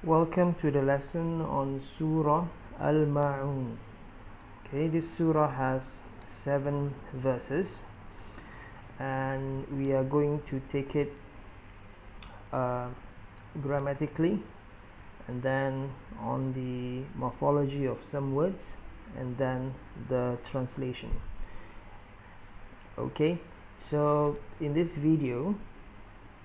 Welcome to the lesson on Surah Al-Ma'un. Okay, this surah has 7 verses and we are going to take it grammatically and then on the morphology of some words and then the translation. Okay, so in this video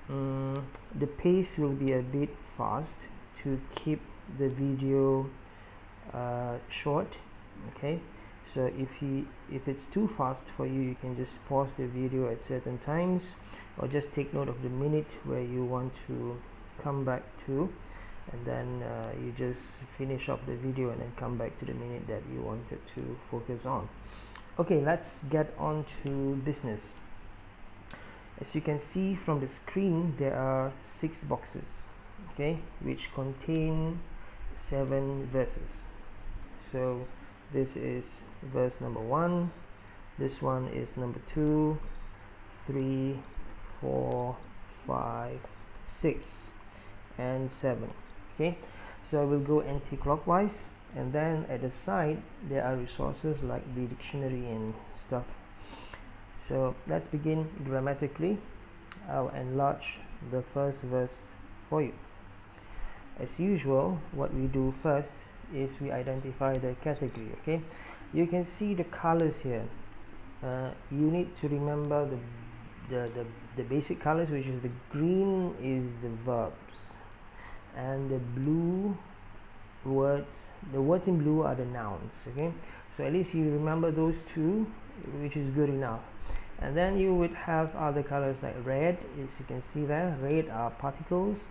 the pace will be a bit fast to keep the video short. Okay, so if it's too fast for you, you can just pause the video at certain times or just take note of the minute where you want to come back to, and then you just finish up the video and then come back to the minute that you wanted to focus on. Okay, let's get on to business. As you can see from the screen, there are 6 boxes, okay, which contain 7 verses. So this is verse number 1, this one is number 2, 3, 4, 5, 6 and 7. Okay, so I will go anti-clockwise, and then at the side there are resources like the dictionary and stuff. So let's begin grammatically. I'll enlarge the first verse for you. As usual, what we do first is we identify the category. Okay, you can see the colors here. You need to remember the basic colors, which is the green is the verbs and the blue words, the words in blue are the nouns. Okay, so at least you remember those two, which is good enough. And then you would have other colors like red, as you can see there. Red are particles.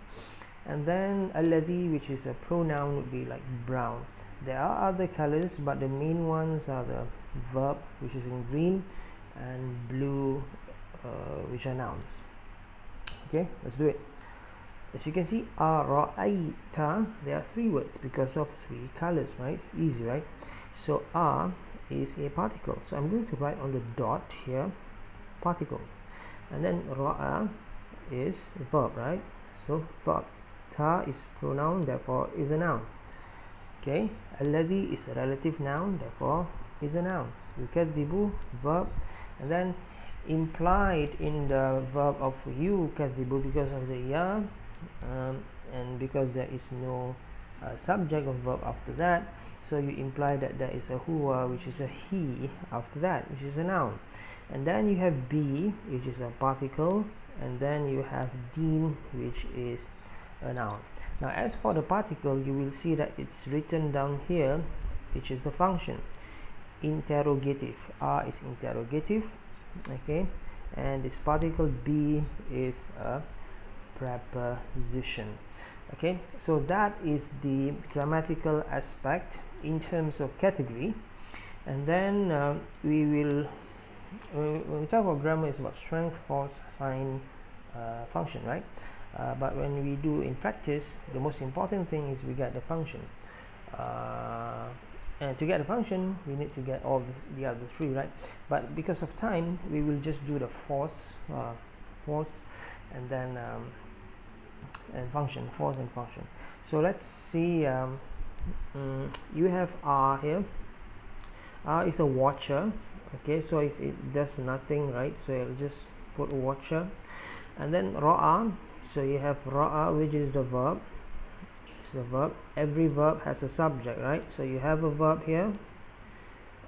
And then alladhi, which is a pronoun, would be like brown. There are other colors, but the main ones are the verb, which is in green, and blue, which are nouns. Okay, let's do it. As you can see, ara'aita, there are 3 words because of 3 colors, right? Easy, right? So is a particle, so I'm going to write on the dot here, particle, and then ra'a is a verb, right? So verb. Ta is pronoun, therefore is a noun. Okay, alladhi is a relative noun, therefore is a noun. Yukadhibu, verb, and then implied in the verb of yukadhibu because of the ya, and because there is no subject of verb after that, so you imply that there is a huwa, which is a he after that, which is a noun. And then you have be, which is a particle, and then you have deen, which is a noun. Now as for the particle, you will see that it's written down here, which is the function. Interrogative. R is interrogative, okay, and this particle be is a preposition. Okay, so that is the grammatical aspect in terms of category. And then we will, when we talk about grammar, it's about strength, force, sign, function, right? But when we do in practice, the most important thing is we get the function, and to get the function we need to get all the other 3, right? But because of time, we will just do the force, and then and function, force and function. So let's see. You have R here. R is a watcher. Okay, so it does nothing, right? So I'll just put watcher. And then ra'a, so you have ra'a, which is the verb. It's the verb. Every verb has a subject, right? So you have a verb here,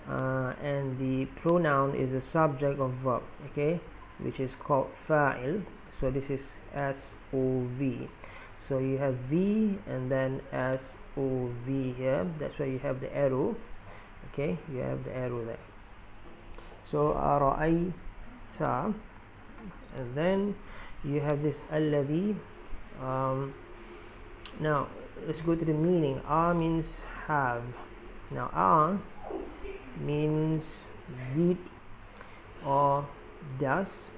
and the pronoun is the subject of verb, okay, which is called fa'il. So this is SOV. So you have V and then SOV here. That's why you have the arrow. Okay, you have the arrow there. So ara'aita, and then you have this alladhi. Now let's go to the meaning. Means have. Now means did or does.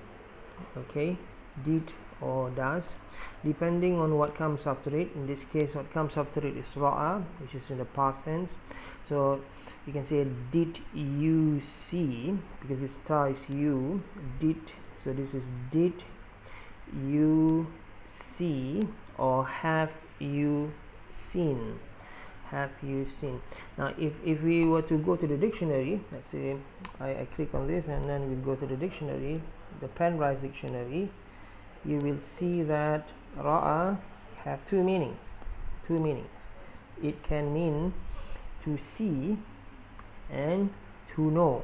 Okay, did or does, depending on what comes after it. In this case, what comes after it is ra'a, which is in the past tense. So you can say did you see, because it starts you, did, so this is did you see or have you seen? Have you seen? Now if we were to go to the dictionary, let's say I click on this and then we go to the dictionary, the Penrise dictionary, you will see that ra'a have two meanings. It can mean to see and to know.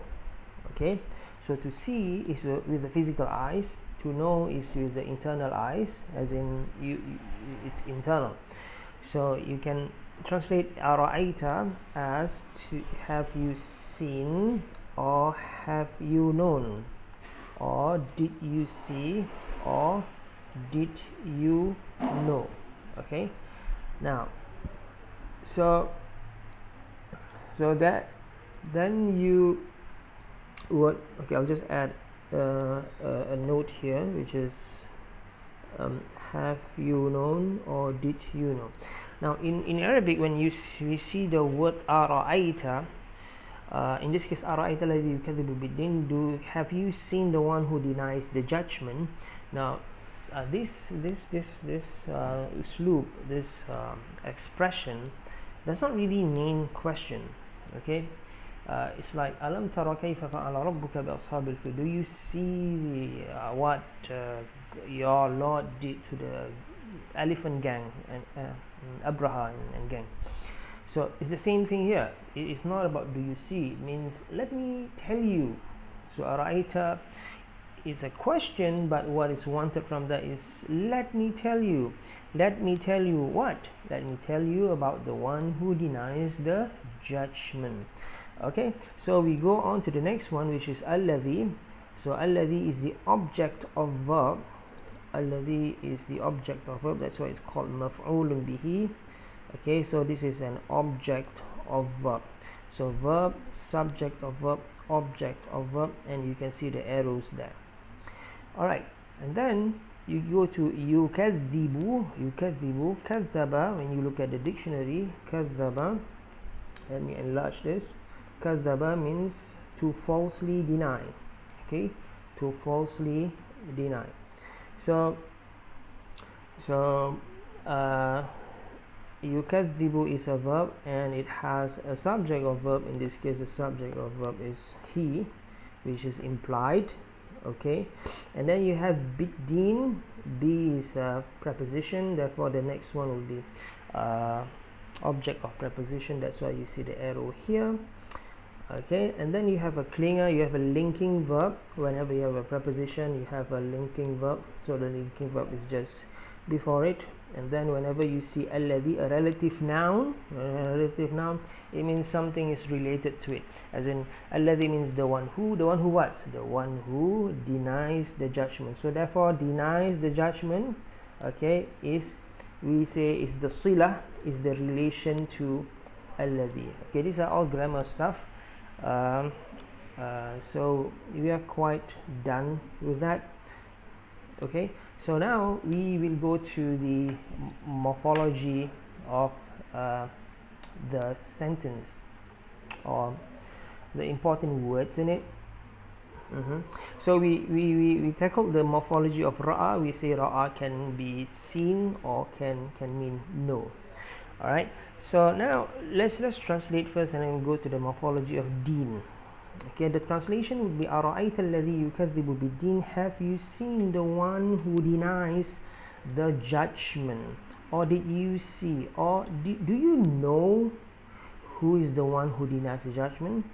Okay, so to see is with the physical eyes, to know is with the internal eyes, as in it's internal. So you can translate ara'aita as to have you seen, or have you known, or did you see, or did you know. Okay, now so that then you would, okay, I'll just add a note here, which is have you known or did you know. Now in Arabic, when you see the word ara'aita, in this case ara'aita alladhi yukadhibu bid-din, have you seen the one who denies the judgment? Now this usloob, this expression does not really mean question. Okay, it's like alam tara kayfa fa'ala rabbuka bi ashabil fil. Do you see what your Lord did to the elephant gang and Abraha and gang? So it's the same thing here. It's not about do you see, it means let me tell you. So ara'aita is a question, but what is wanted from that is let me tell you. Let me tell you what? Let me tell you about the one who denies the judgment. Okay, so we go on to the next one, which is alladhi. So alladhi is the object of verb. Alladhi is the object of verb, that's why it's called maf'ulun bihi. Okay, so this is an object of verb. So verb, subject of verb, object of verb, and you can see the arrows there. Alright, and then you go to yukadhibu. Kadhaba, when you look at the dictionary, kadhaba, let me enlarge this. Kadhaba means to falsely deny. Okay, to falsely deny. So yukadhibu is a verb and it has a subject of verb. In this case, the subject of verb is he, which is implied. Okay, and then you have bid-din. Be is a preposition, therefore the next one will be object of preposition, that's why you see the arrow here. Okay, and then you have a klinger, you have a linking verb. Whenever you have a preposition, you have a linking verb, so the linking verb is just before it. And then whenever you see alladhi, a relative noun, it means something is related to it, as in alladhi means the one who what? The one who denies the judgment. So therefore denies the judgment, okay, is, we say, is the sila, is the relation to alladhi. Okay, these are all grammar stuff. So we are quite done with that. Okay, so now we will go to the morphology of the sentence, or the important words in it. So we tackled the morphology of ra'a. We say ra'a can be seen or can mean know. Alright, so now let's translate first and then go to the morphology of deen. Okay, the translation would be ara'ayta alladhi yukadhibu bid-din. Have you seen the one who denies the judgment? Or did you see, or do you know who is the one who denies the judgment?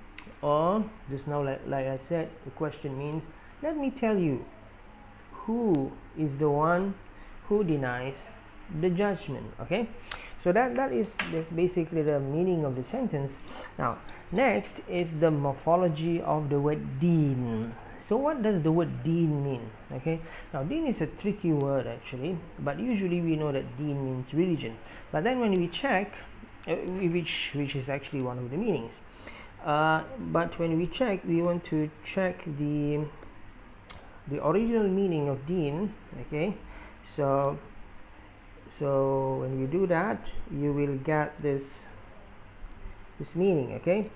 Or just now, like I said, the question means let me tell you who is the one who denies the judgment. Okay, so that's basically the meaning of the sentence. Now next is the morphology of the word deen. So what does the word deen mean? Okay, now deen is a tricky word actually, but usually we know that deen means religion. But then when we check, which is actually one of the meanings, but when we check, we want to check the original meaning of deen. Okay, so when we do that, you will get this meaning. Okay,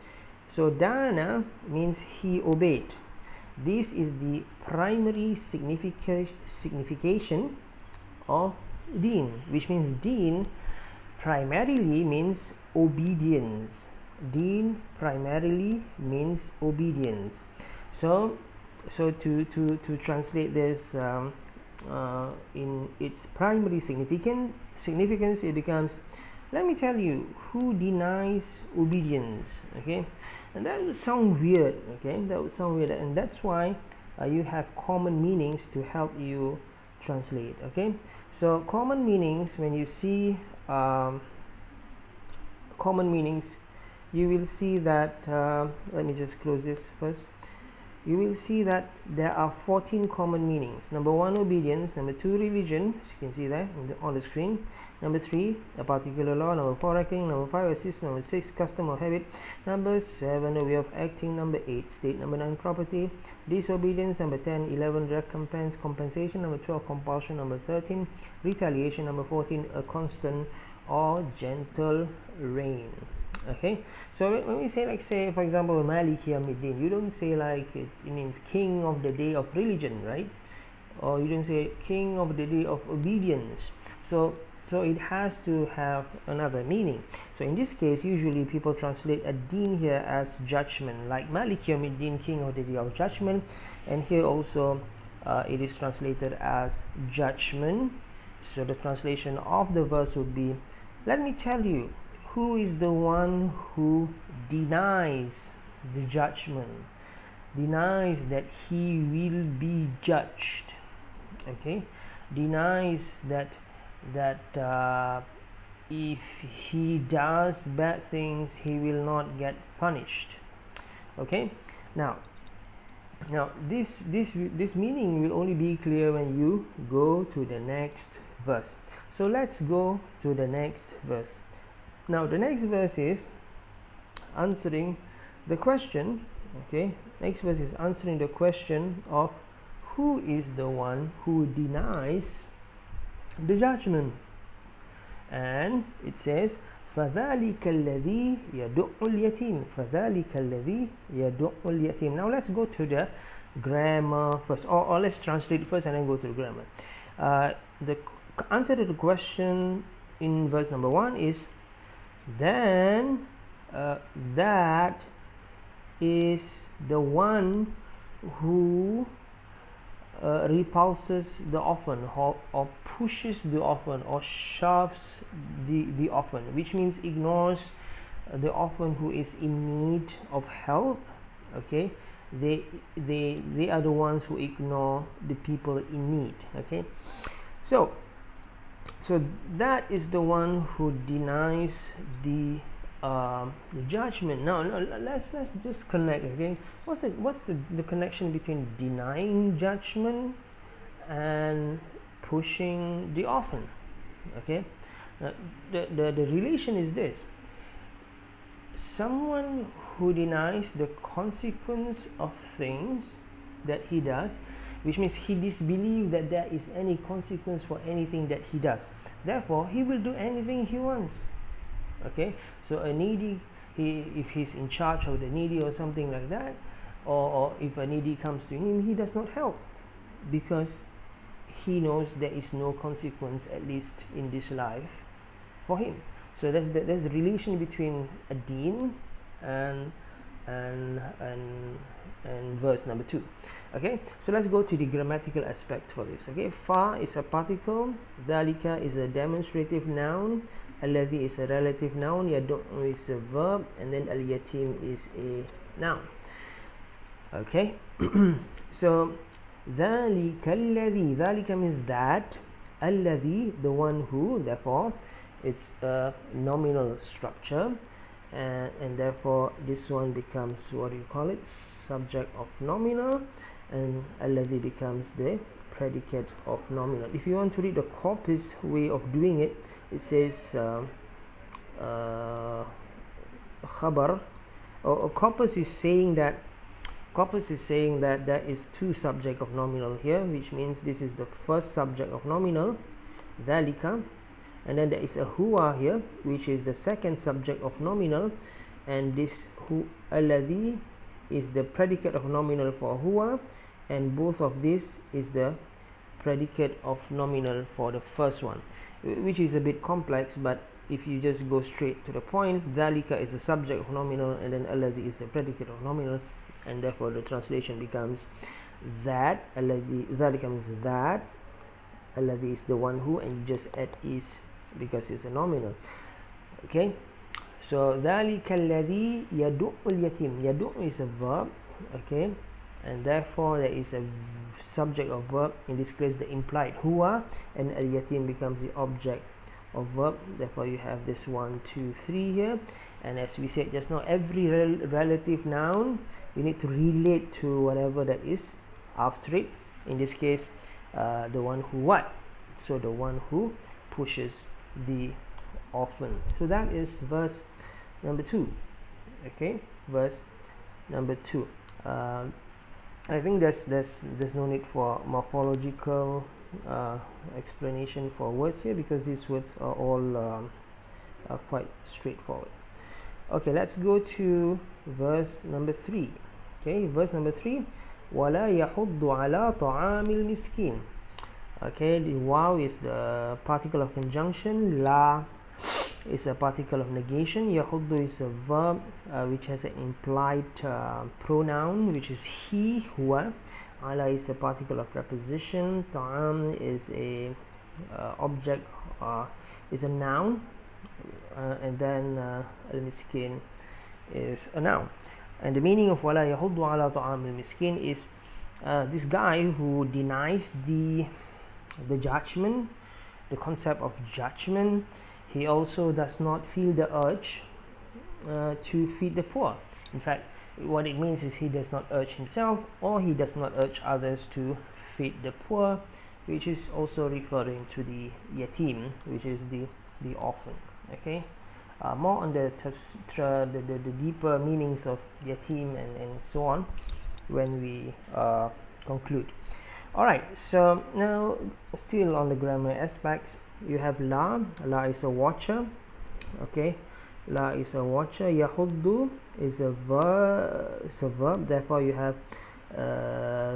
so dana means he obeyed. This is the primary signification of deen, which means deen primarily means obedience. Deen primarily means obedience. So to translate this in its primary significance, it becomes, let me tell you, who denies obedience? Okay, and that would sound weird. Okay, that would sound weird, and that's why you have common meanings to help you translate. Okay, so common meanings, when you see common meanings, you will see that let me just close this first. You will see that there are 14 common meanings. Number 1, obedience. Number 2, religion, as you can see there on the screen. Number 3, a particular law. Number 4, reckoning. Number 5, assist. Number 6, custom or habit. Number 7, a way of acting. Number 8, state. Number 9, property. Disobedience. Number 10, 11, recompense, compensation. Number 12, compulsion. Number 13, retaliation. Number 14, a constant or gentle reign. Okay, so when we say, like, say for example, Malik Yawmiddin, you don't say like it means king of the day of religion, right? Or you don't say king of the day of obedience. So it has to have another meaning. So in this case, usually people translate a deen here as judgment, like Malik Yawmiddin, king of the day of judgment, and here also it is translated as judgment. So the translation of the verse would be, let me tell you, who is the one who denies the judgment, denies that he will be judged, okay, denies that if he does bad things, he will not get punished. Okay, now this meaning will only be clear when you go to the next verse. So let's go to the next verse. Now the next verse is answering the question. Okay, next verse is answering the question of who is the one who denies the judgment, and it says فَذَلِكَ الَّذِي يَدُعُّ الْيَتِيمِ فَذَلِكَ الَّذِي يَدُعُّ الْيَتِيمِ. Now let's go to the grammar first, or let's translate first and then go to the grammar. The answer to the question in verse number 1 is, then that is the one who repulses the orphan, or pushes the orphan, or shoves the orphan, which means ignores the orphan who is in need of help. Okay, they are the ones who ignore the people in need. Okay, so that is the one who denies the judgment. Now let's just connect. Okay, what's the connection between denying judgment and pushing the orphan? Okay, the relation is this: someone who denies the consequence of things that he does, which means he disbelieves that there is any consequence for anything that he does. Therefore, he will do anything he wants. Okay, so a needy, if he's in charge of the needy or something like that, or if a needy comes to him, he does not help, because he knows there is no consequence, at least in this life, for him. So that's the relation between a deen and verse number 2. Okay, so let's go to the grammatical aspect for this. Okay, fa is a particle, dhalika is a demonstrative noun, alladhi is a relative noun, yad'u is a verb, and then al-yatim is a noun. Okay, so dhalika alladhi, dhalika means that, alladhi, the one who, therefore it's a nominal structure, and therefore this one becomes, what do you call it, subject of nominal, and alladhi becomes the predicate of nominal. If you want to read the corpus way of doing it, it says khabar, or corpus is saying that there is 2 subject of nominal here, which means this is the first subject of nominal, dhalika, and then there is a huwa here, which is the second subject of nominal, and this alladhi is the predicate of nominal for huwa, and both of this is the predicate of nominal for the first one, which is a bit complex, but if you just go straight to the point, dhalika is the subject of nominal, and then alladhi is the predicate of nominal, and therefore the translation becomes that. Alladhi, dhalika means that, alladhi is the one who, and you just add is because it's a nominal. Okay, so dhalika alladhi yadu'u al-yatim. Yadu' is a verb, okay, and therefore there is a subject of verb, in this case the implied huwa, and al-yatim becomes the object of verb. Therefore you have this 1, 2, 3 here, and as we said just now, every relative noun you need to relate to whatever that is after it. In this case the one who what, so the one who pushes the orphan. So that is verse number 2. Okay, verse number 2. I think there's no need for morphological explanation for words here, because these words are all are quite straightforward. Okay, let's go to verse number 3. Okay, verse number 3, وَلَا يَحُضُّ عَلَى طَعَامِ الْمِسْكِينِ. Okay, the waw is the particle of conjunction, la is a particle of negation, yahuddu is a verb which has an implied pronoun, which is he, huwa. Ala is a particle of preposition, ta'am is a object, is a noun, and then al-miskin is a noun. And the meaning of wala yahuddu ala ta'am al-miskin is this guy who denies the judgment, the concept of judgment. He also does not feel the urge to feed the poor. In fact, what it means is he does not urge himself, or he does not urge others to feed the poor, which is also referring to the yatim, which is the orphan. Okay, more on the deeper meanings of yatim and so on when we conclude. Alright, so now still on the grammar aspects, you have la is a watcher. Okay, la is a watcher. Yahuddu is a verb, therefore you have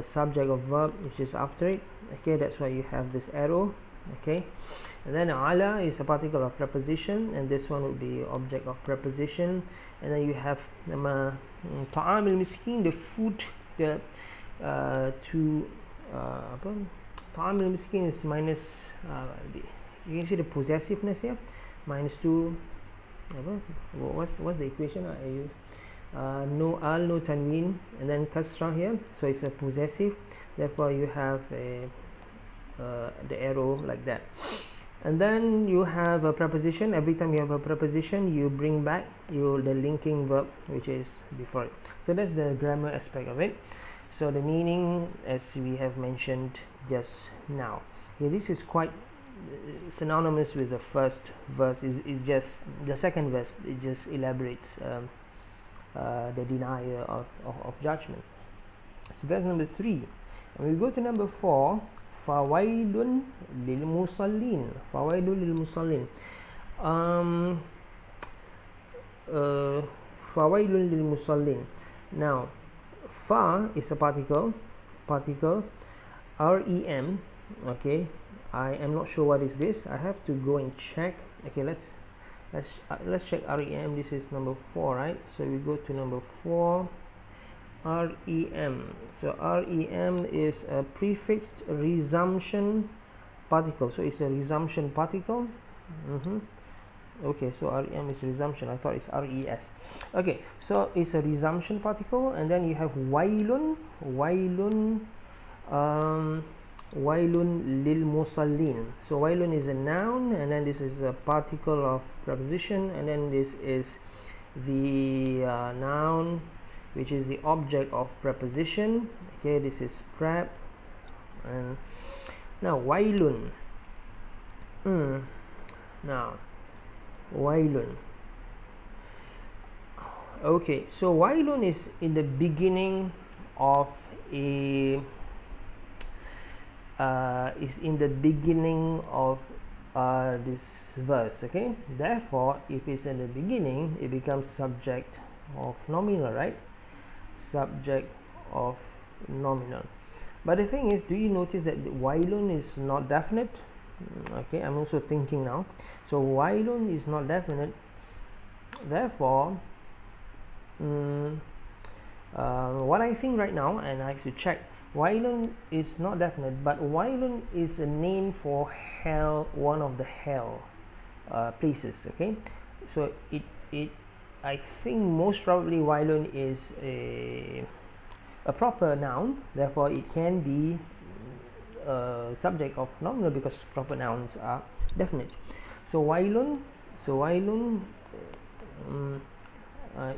subject of verb which is after it. Okay, that's why you have this arrow. Okay, and then ala is a particle of preposition, and this one would be object of preposition. And then you have ta'am al-miskin, the food, the ta'am al-miskin is minus you can see the possessiveness here, minus 2. What's the equation? No al, no tanween, and then kasra here, so it's a possessive, therefore you have the arrow like that. And then you have a preposition. Every time you have a preposition, you bring back the linking verb which is before it. So that's the grammar aspect of it. So the meaning, as we have mentioned just now, this is quite synonymous with the first verse. Is just the second verse, it just elaborates the denier of judgment. So that's number 3. And we go to number 4, fawailun lil musallin. Fawailun lil musallin. Fawailun lil musallin. Now fa is a particle rem. Okay, I am not sure what is this. I have to go and check. Okay, let's check rem. This is number 4, right? So we go to number 4, rem. So rem is a prefixed resumption particle, so it's a resumption particle. Okay, so rem is resumption. I thought it's res. Okay, so it's a resumption particle, and then you have wailun lil musallin. So wailun is a noun, and then this is a particle of preposition, and then this is the noun which is the object of preposition. Okay, this is prep. And now wailun. Now wailun. Okay, so wailun is in the beginning of a this verse. Okay, therefore if it's in the beginning, it becomes subject of nominal, right? Subject of nominal. But the thing is, do you notice that wailun is not definite? Okay, I'm also thinking now. So wailun is not definite, therefore what I think right now, and I have to check, wailun is not definite, but wailun is a name for hell, one of the hell places. Okay, so it I think most probably wailun is a proper noun, therefore it can be subject of nominal because proper nouns are definite. So wailun,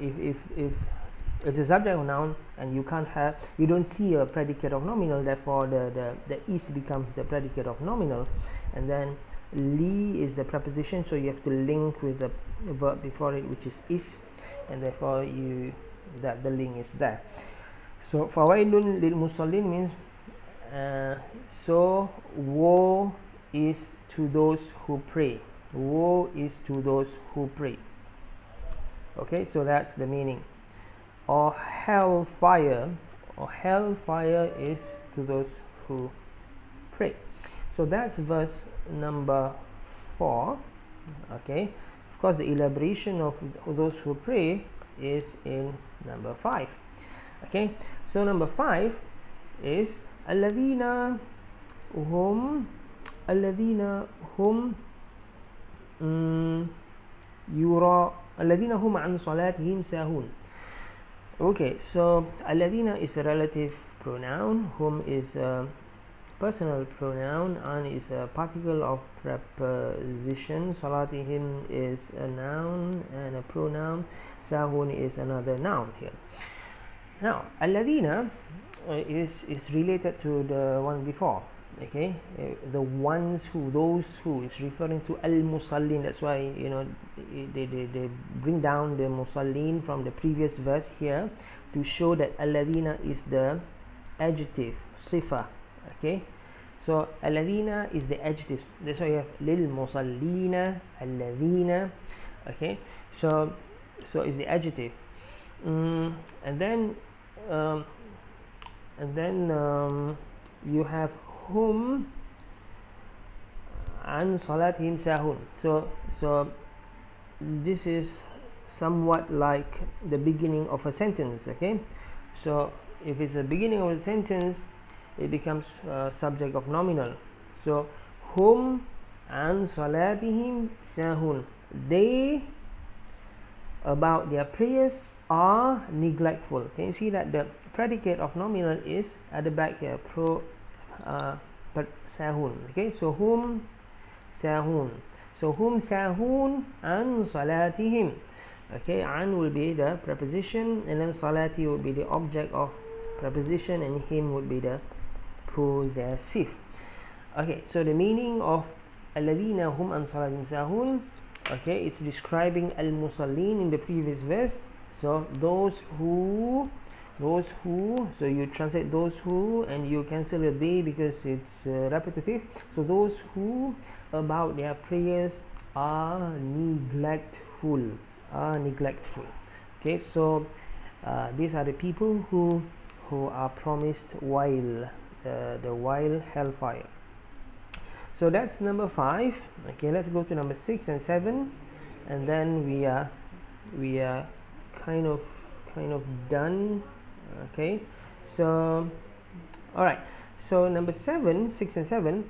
if it's a subject of noun and you don't see a predicate of nominal, therefore the is becomes the predicate of nominal, and then li is the preposition, so you have to link with the verb before it, which is, and therefore the link is there. So fawailun lil musallin means so woe is to those who pray. Woe is to those who pray. Okay, so that's the meaning. Or hellfire is to those who pray. So that's verse number 4. Okay, of course the elaboration of those who pray is in number 5. Okay, so number 5 is alladhina hum alladhina hum an salatihim sahun. Okay, so alladhina is a relative pronoun, hum is a personal pronoun, an is a particle of preposition, salatihim is a noun and a pronoun, sahun is another noun here. Now alladhina is related to the one before. Okay, the ones who, those who is referring to al-musallin. That's why they bring down the musallin from the previous verse here to show that alladhina is the adjective sifa. Okay, so alladhina is the adjective, that's why you have lil musallina alladhina. Okay, so it's the adjective. And then you have hum an salatihim sahun. So this is somewhat like the beginning of a sentence. Okay, so if it's the beginning of a sentence, it becomes subject of nominal. So hum an salatihim sahun, they about their prayers are neglectful. Can you see that the predicate of nominal is at the back here, but sahun. Okay, so hum sahun, an salatihim. Okay, an will be the preposition, and then salati will be the object of preposition, and him would be the possessive. Okay, so the meaning of alladhina hum an salatihim sahun, okay, it's describing al-musallin in the previous verse. So those who, so you translate those who and you cancel the they because it's repetitive. So those who about their prayers are neglectful. Okay, so these are the people who are promised while the while hellfire. So that's number 5. Okay, let's go to number 6 and 7, and then we are kind of done. Okay, so all right, so number 7, 6 and 7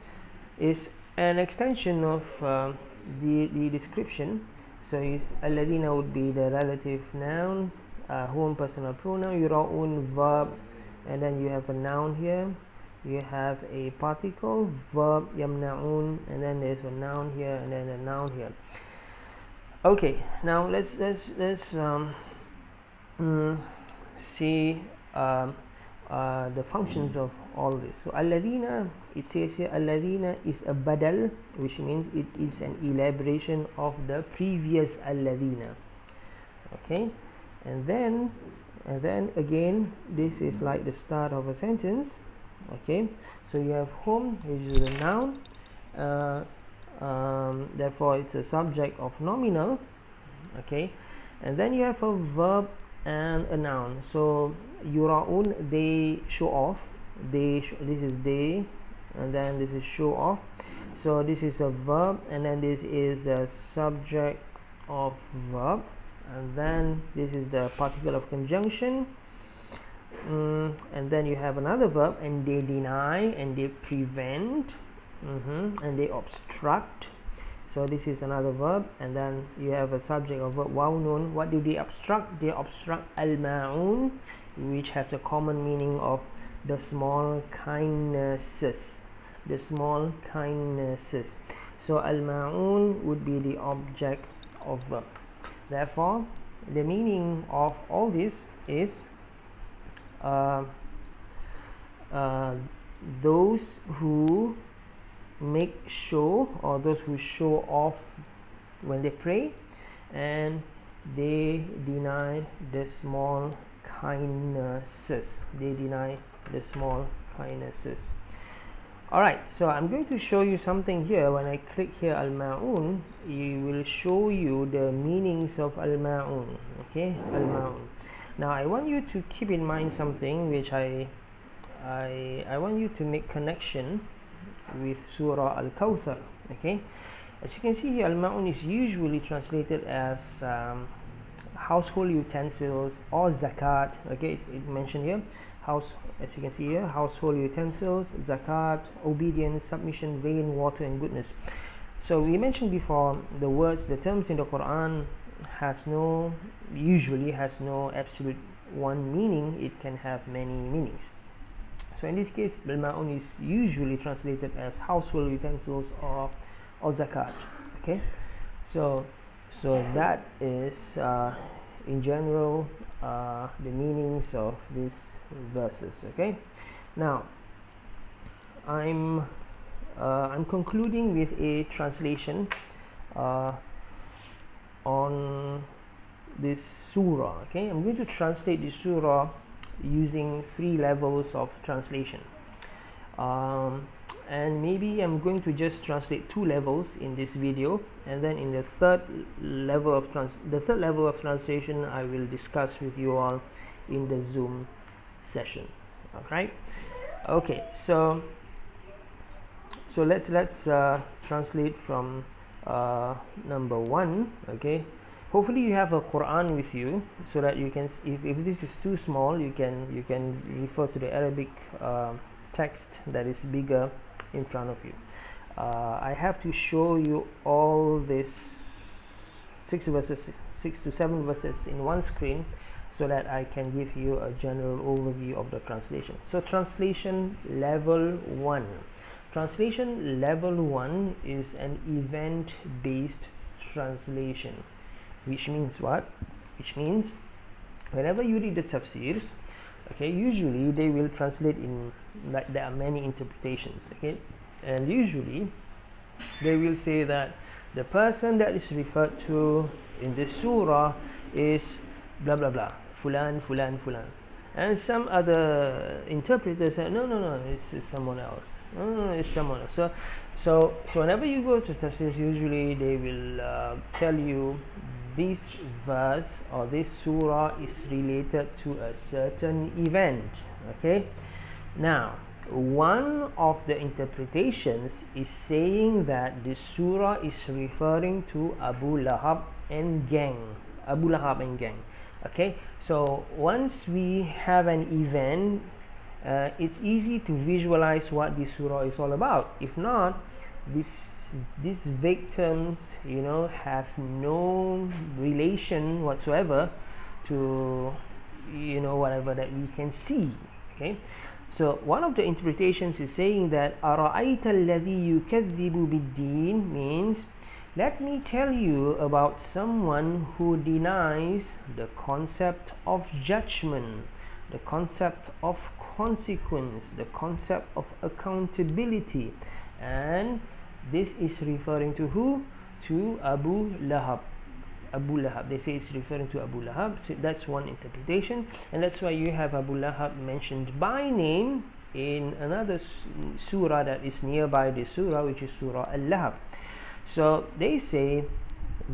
is an extension of the description. So alladhina would be the relative noun, hum personal pronoun, yura'un verb, and then you have a noun here, you have a particle, verb yamna'un, and then there's a noun here, and then a noun here. Okay, now let's see the functions of all this. So alladhina, it says here alladhina is a badal, which means it is an elaboration of the previous alladhina. Okay, and then again this is like the start of a sentence. Okay, so you have hum, which is a noun, therefore it's a subject of nominal. Okay, and then you have a verb and a noun. So yura'un, they show off, this is they, and then this is show off. So this is a verb, and then this is the subject of verb, and then this is the particle of conjunction, and then you have another verb, and they deny, and they prevent, and they obstruct. So this is another verb, and then you have a subject of verb, waw nun. What do they obstruct? They obstruct al-ma'un, which has a common meaning of the small kindnesses, the small kindnesses. So al-ma'un would be the object of verb. Therefore, the meaning of all this is those who make show, or those who show off when they pray, and they deny the small kindnesses. They deny the small kindnesses. Alright, so I'm going to show you something here. When I click here al-ma'un, it will show you the meanings of al-ma'un. Okay, al-ma'un. Now I want you to keep in mind something which I want you to make connection with Surah Al-Kawthar. Okay, as you can see here, al-ma'un is usually translated as household utensils or zakat. Okay, it's mentioned here. As you can see here, household utensils, zakat, obedience, submission, rain, water, and goodness. So we mentioned before, the terms in the Quran usually has no absolute one meaning. It can have many meanings. So in this case, al-ma'un is usually translated as household utensils or zakat. Okay, so that is in general the meanings of these verses. Okay, now I'm concluding with a translation on this surah. Okay, I'm going to translate this surah using 3 levels of translation, and maybe I'm going to just translate 2 levels in this video, and then in the third level of translation I will discuss with you all in the Zoom session. All right, okay, so let's translate from number 1. Okay, hopefully you have a Quran with you, so that you can, if this is too small, you can refer to the Arabic text that is bigger in front of you. I have to show you all these 6 to 7 verses in one screen, so that I can give you a general overview of the translation. So translation level 1. Translation level 1 is an event-based translation, which means what? Which means whenever you read the tafsirs, okay, usually they will translate in, like, there are many interpretations. Okay, and usually they will say that the person that is referred to in the surah is blah blah blah, fulan fulan fulan, and some other interpreters say no, it's someone else. No, it's someone else. So whenever you go to tafsirs, usually they will tell you this verse or this surah is related to a certain event. Okay, now one of the interpretations is saying that this surah is referring to Abu Lahab and gang. Okay, so once we have an event, it's easy to visualize what this surah is all about. If not, these vague terms, have no relation whatsoever to, whatever that we can see. Okay, so one of the interpretations is saying that أَرَأَيْتَ الَّذِي يُكَذِّبُ بِالدِّينِ means, let me tell you about someone who denies the concept of judgment, the concept of consequence, the concept of accountability. And this is referring to who? To Abu Lahab. Abu Lahab. They say it's referring to Abu Lahab. So that's one interpretation, and that's why you have Abu Lahab mentioned by name in another surah that is nearby this surah, which is Surah Al-Lahab. So they say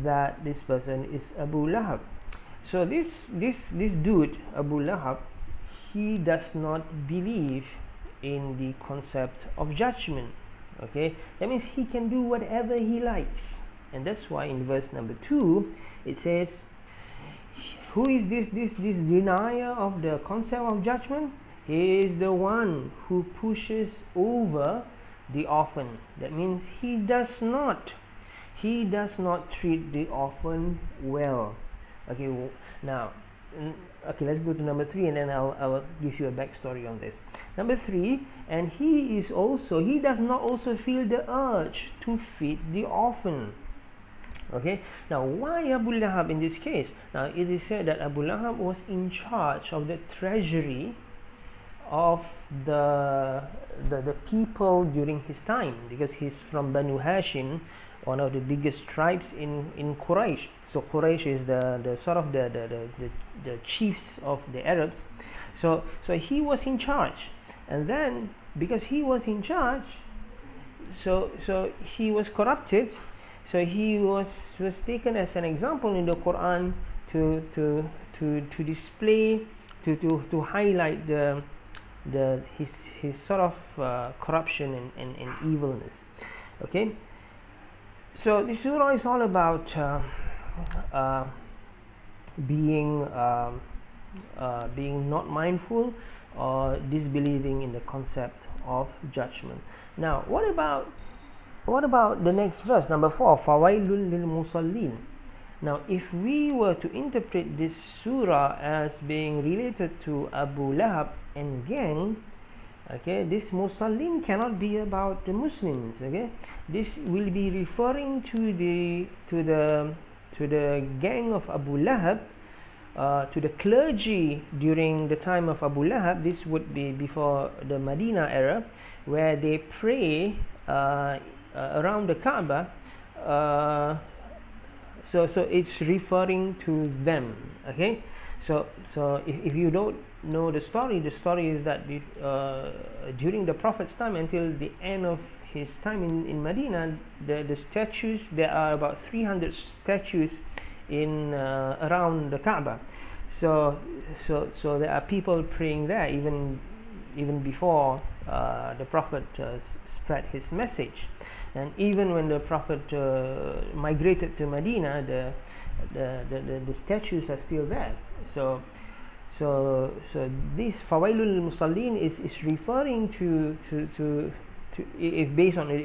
that this person is Abu Lahab. So this dude, Abu Lahab, he does not believe in the concept of judgment. Okay, that means he can do whatever he likes. And that's why in verse number 2 it says, who is this denier of the concept of judgment? He is the one who pushes over the orphan. That means he does not treat the orphan well. Okay, now okay, let's go to number 3, and then I'll give you a backstory on this. Number 3, and he does not also feel the urge to feed the orphan. Okay, now why Abu Lahab in this case? Now it is said that Abu Lahab was in charge of the treasury of the people during his time, because he's from Banu Hashim, one of the biggest tribes in Quraysh. So Quraysh is the sort of the chiefs of the Arabs. So he was in charge, and then because he was in charge, so he was corrupted. So he was taken as an example in the Quran to display, to highlight his sort of corruption and evilness. Okay, so the surah is all about being not mindful or disbelieving in the concept of judgment. Now, what about the next verse, number 4, fawailul lil musallin? Now, if we were to interpret this surah as being related to Abu Lahab and gang, okay, this musallin cannot be about the Muslims. Okay, this will be referring to the gang of Abu Lahab, to the clergy during the time of Abu Lahab. This would be before the Medina era, where they pray around the Kaaba. So it's referring to them. Okay, so if you don't know the story is that during the Prophet's time until the end of his time in Medina, the statues, there are about 300 statues in around the Kaaba. So there are people praying there even before the Prophet spread his message. And even when the Prophet migrated to Medina, the statues are still there. So this fawailul musallin is referring to if based on the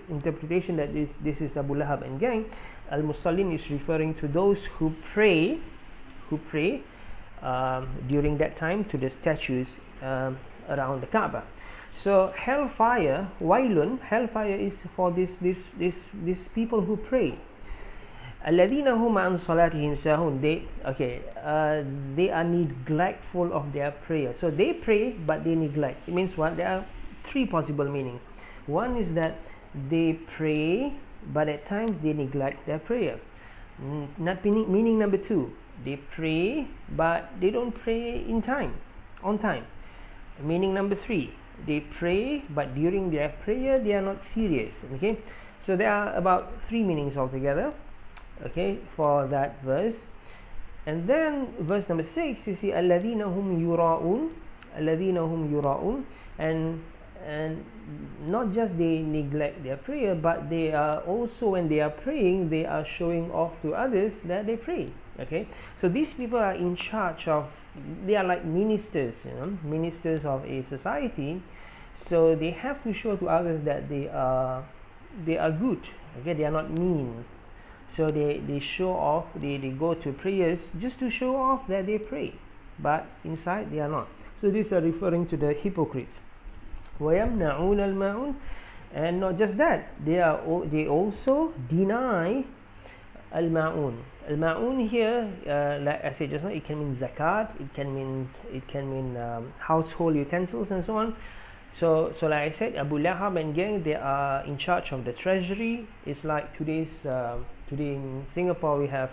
interpretation that this is Abu Lahab and gang, al musallin is referring to those who pray during that time to the statues around the Kaaba. So hellfire, wailun, hellfire is for these people who pray. Alladhina hum an salatihim sahun. They are neglectful of their prayer. So they pray but they neglect. It means what? There are 3 possible meanings. One is that they pray but at times they neglect their prayer. Meaning number 2, they pray but they don't pray on time. Meaning number 3, they pray but during their prayer they are not serious. Okay, so there are about 3 meanings altogether, okay, for that verse. And then verse number 6, you see alladhina hum yura'un, and not just they neglect their prayer, but they are also, when they are praying, they are showing off to others that they pray. Okay, so these people are in charge of, they are like ministers, ministers of a society. So they have to show to others that they are good. Okay, they are not mean. So they show off, they go to prayers just to show off that they pray, but inside they are not. So these are referring to the hypocrites. وَيَمْنَعُونَ الْمَعُونَ, and not just that, they also deny al-ma'un. Al-ma'un here, like I said just now, it can mean zakat, it can mean household utensils and so on. So like I said, Abu Lahab and gang, they are in charge of the treasury. It's like today in Singapore we have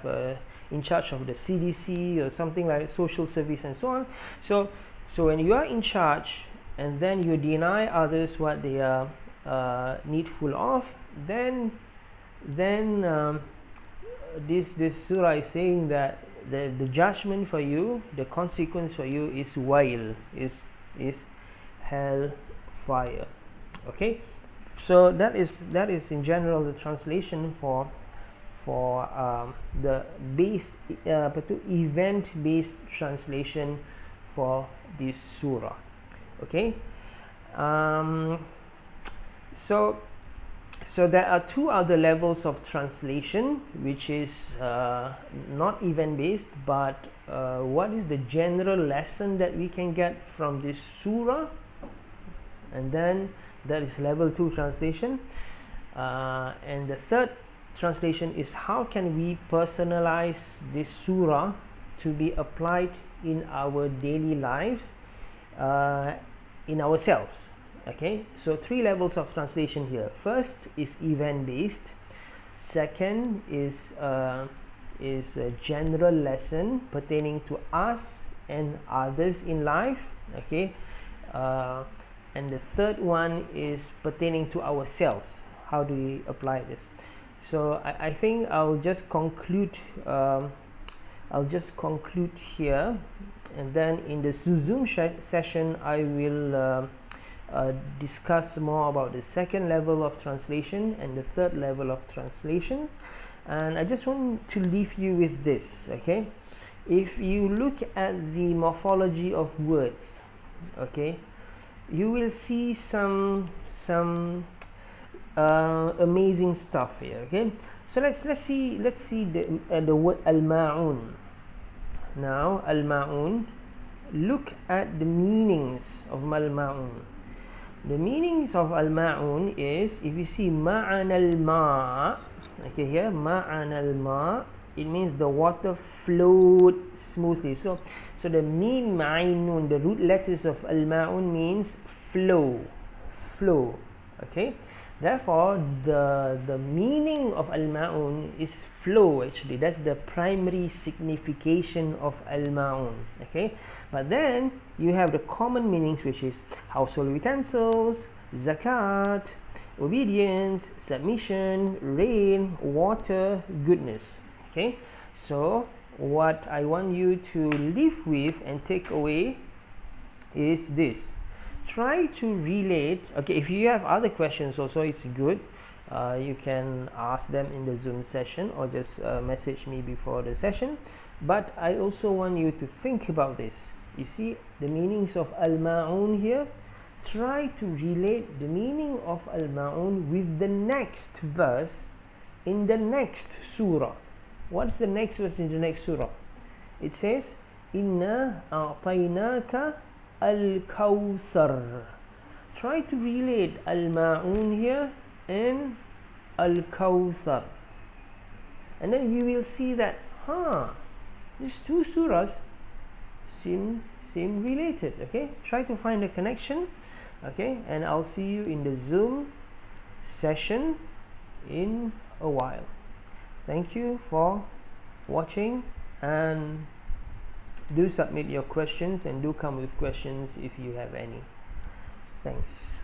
in charge of the CDC or something like social service and so on. So when you are in charge and then you deny others what they are needful of, then this surah is saying that the judgment for you, the consequence for you is hell fire. Okay, So that is in general the translation for the event based translation for this surah. Okay. So there are two other levels of translation, which is not event based, but what is the general lesson that we can get from this surah, and then that is level 2 translation, and the third translation is how can we personalize this surah to be applied in our daily lives, in ourselves. Okay, so 3 levels of translation here. First is event based, second is a general lesson pertaining to us and others in life. Okay, and the third one is pertaining to ourselves. How do we apply this? So I think I'll just conclude here, and then in the Zoom session I will discuss more about the second level of translation and the third level of translation. And I just want to leave you with this. Okay, if you look at the morphology of words, okay, you will see some amazing stuff here. Okay, so let's see the word al-ma'un. Now al-ma'un, look at the meanings of al-ma'un. The meanings of al-ma'un is, if you see ma'an al-ma', okay, here ma'an al-ma', it means the water flowed smoothly. So the mim ma'inun, the root letters of al-ma'un means flow. Okay, therefore the meaning of al-ma'un is flow. Actually, that's the primary signification of al-ma'un. Okay, but then you have the common meanings, which is household utensils, zakat, obedience, submission, rain, water, goodness. Okay, so what I want you to live with and take away is this. Try to relate. Okay, if you have other questions also, it's good. You can ask them in the Zoom session, or just message me before the session. But I also want you to think about this. You see the meanings of al-ma'un here. Try to relate the meaning of al-ma'un with the next verse in the next surah. What's the next verse in the next surah? It says, Inna a'tainaka al-kawthar. Try to relate al-ma'un here and al-kawthar, and then you will see that these two surahs seem related. Okay, try to find a connection. Okay, and I'll see you in the Zoom session in a while. Thank you for watching, and do submit your questions, and do come with questions if you have any. Thanks.